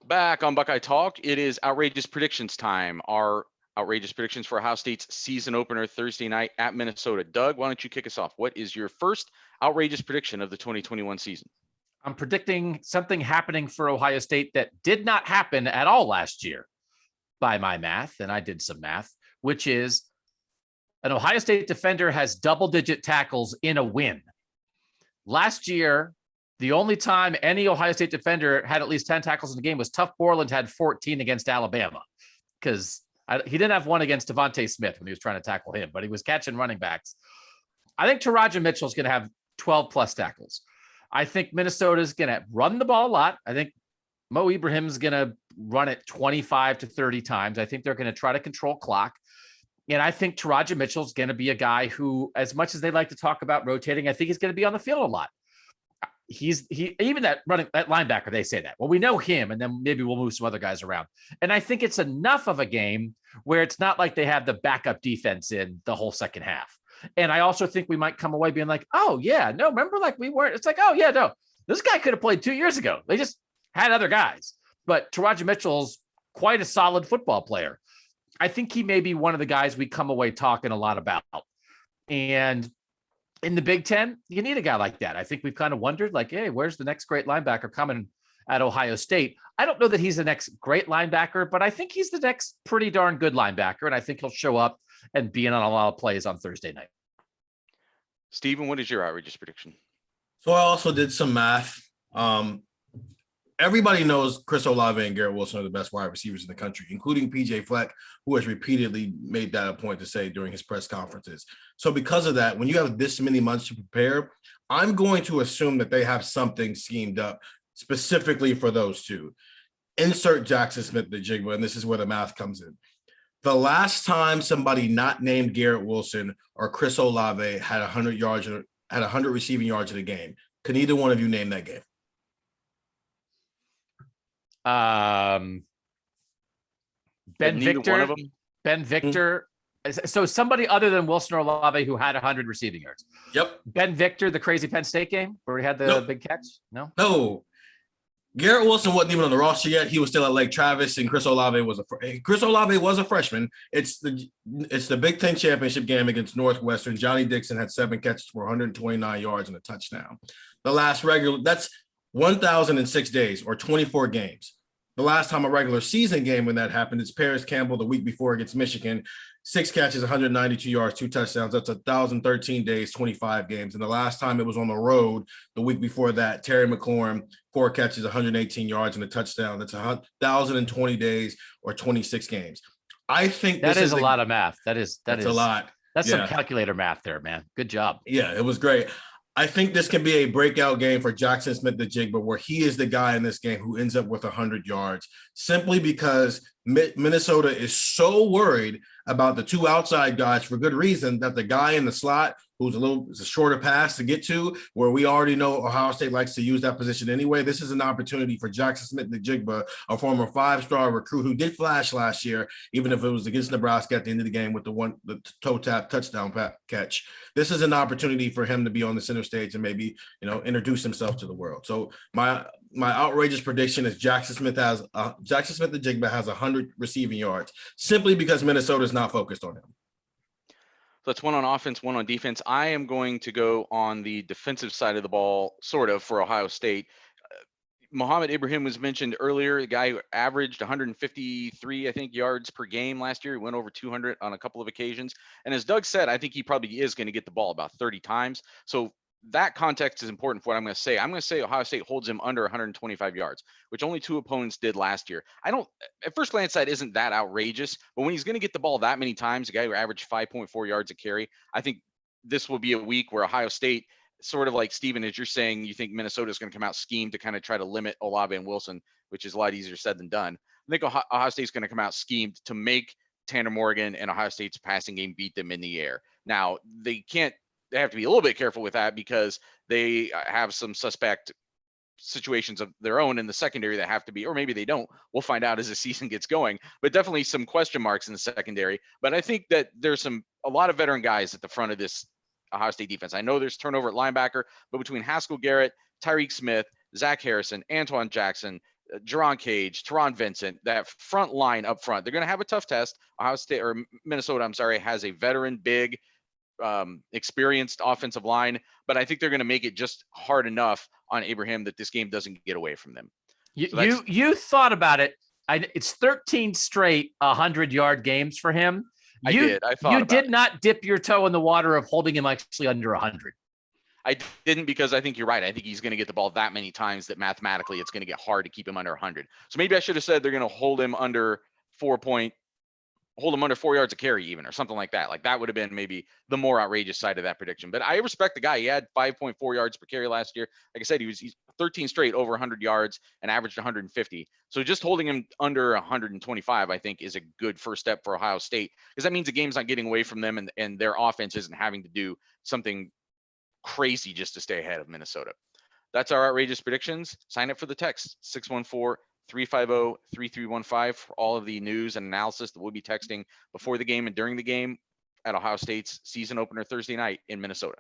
Back on Buckeye Talk, it is outrageous predictions time. Our outrageous predictions for Ohio State's season opener Thursday night at Minnesota. Doug, why don't you kick us off? What is your first outrageous prediction of the 2021 season? I'm predicting something happening for Ohio State that did not happen at all last year by my math, and I did some math, which is an Ohio State defender has double-digit tackles in a win. Last year, the only time any Ohio State defender had at least 10 tackles in the game was Tuf Borland had 14 against Alabama, because he didn't have one against Devontae Smith when he was trying to tackle him, but he was catching running backs. I think Taraja Mitchell's going to have 12 plus tackles. I think Minnesota's going to run the ball a lot. I think Mo Ibrahim's going to run it 25 to 30 times. I think they're going to try to control clock. And I think Taraja Mitchell's going to be a guy who, as much as they like to talk about rotating, I think he's going to be on the field a lot. Even that linebacker, they say that. Well, we know him, and then maybe we'll move some other guys around. And I think it's enough of a game where it's not like they have the backup defense in the whole second half. And I also think we might come away being like, oh yeah, no, remember like we weren't. It's like, oh yeah, no, this guy could have played 2 years ago. They just had other guys. But Taraja Mitchell's quite a solid football player. I think he may be one of the guys we come away talking a lot about. And in the Big Ten, you need a guy like that. I think we've kind of wondered, like, hey, where's the next great linebacker coming at Ohio State? I don't know that he's the next great linebacker, but I think he's the next pretty darn good linebacker, and I think he'll show up and be in on a lot of plays on Thursday night. Steven, what is your outrageous prediction? So I also did some math. Everybody knows Chris Olave and Garrett Wilson are the best wide receivers in the country, including PJ Fleck, who has repeatedly made that a point to say during his press conferences. So because of that, when you have this many months to prepare, I'm going to assume that they have something schemed up specifically for those two. Insert Jaxon Smith-Njigba, and this is where the math comes in. The last time somebody not named Garrett Wilson or Chris Olave had 100 receiving yards in a game, can either one of you name that game? Ben Victor. So somebody other than Wilson or Olave who had 100 receiving yards. Yep. Ben Victor, the crazy Penn State game where he had the big catch. No. Garrett Wilson wasn't even on the roster yet. He was still at Lake Travis, and Chris Olave was a freshman. It's the Big Ten championship game against Northwestern. Johnny Dixon had 7 catches for 129 yards and a touchdown. The last that's 1,006 days or 24 games. The last time a regular season game when that happened is Paris Campbell the week before against Michigan. 6 catches, 192 yards, 2 touchdowns. That's 1,013 days, 25 games. And the last time it was on the road, the week before that, Terry McLaurin, 4 catches, 118 yards, and a touchdown. That's 1,020 days or 26 games. I think that is a lot of math. That's a lot. That's some calculator math there, man. Good job. Yeah, it was great. I think this can be a breakout game for Jaxon Smith-Njigba, where he is the guy in this game who ends up with 100 yards, simply because Minnesota is so worried about the 2 outside guys for good reason that the guy in the slot who's it's a shorter pass to get to, where we already know Ohio State likes to use that position anyway. This is an opportunity for Jaxon Smith-Njigba, a former 5-star recruit who did flash last year, even if it was against Nebraska at the end of the game with the toe tap touchdown catch. This is an opportunity for him to be on the center stage and maybe, introduce himself to the world. So my outrageous prediction is Jaxon Smith-Njigba has 100 receiving yards, simply because Minnesota is not focused on him. So that's one on offense, one on defense. I am going to go on the defensive side of the ball, sort of, for Ohio State. Mohamed Ibrahim was mentioned earlier. The guy who averaged 153, I think, yards per game last year. He went over 200 on a couple of occasions. And as Doug said, I think he probably is going to get the ball about 30 times. So that context is important for what I'm going to say. I'm going to say Ohio State holds him under 125 yards, which only 2 opponents did last year. At first glance, that isn't that outrageous, but when he's going to get the ball that many times, a guy who averaged 5.4 yards a carry, I think this will be a week where Ohio State, sort of like Steven, as you're saying, you think Minnesota is going to come out schemed to kind of try to limit Olave and Wilson, which is a lot easier said than done. I think Ohio State's going to come out schemed to make Tanner Morgan and Ohio State's passing game beat them in the air. Now, they have to be a little bit careful with that because they have some suspect situations of their own in the secondary that have to be, or maybe they don't. We'll find out as the season gets going, but definitely some question marks in the secondary. But I think that there's a lot of veteran guys at the front of this Ohio State defense. I know there's turnover at linebacker, but between Haskell Garrett, Tyreek Smith, Zach Harrison, Antoine Jackson, Jerron Cage, Teron Vincent, that front line up front, they're going to have a tough test. Ohio State or Minnesota, I'm sorry, has a veteran, big, experienced offensive line, but I think they're going to make it just hard enough on Ibrahim that this game doesn't get away from them. You thought about it. It's 13 straight 100-yard games for him. I did. I thought you about did it. not dip your toe in the water of holding him actually under 100. I didn't, because I think you're right. I think he's going to get the ball that many times that mathematically it's going to get hard to keep him under 100. So maybe I should have said they're going to hold him under 4 yards a carry even, or something like that. Like that would have been maybe the more outrageous side of that prediction. But I respect the guy. He had 5.4 yards per carry last year. Like I said, he's 13 straight over 100 yards and averaged 150. So just holding him under 125, I think, is a good first step for Ohio State, because that means the game's not getting away from them, and their offense isn't having to do something crazy just to stay ahead of Minnesota. That's our outrageous predictions. Sign up for the text 614-350-3315 for all of the news and analysis that we'll be texting before the game and during the game at Ohio State's season opener Thursday night in Minnesota.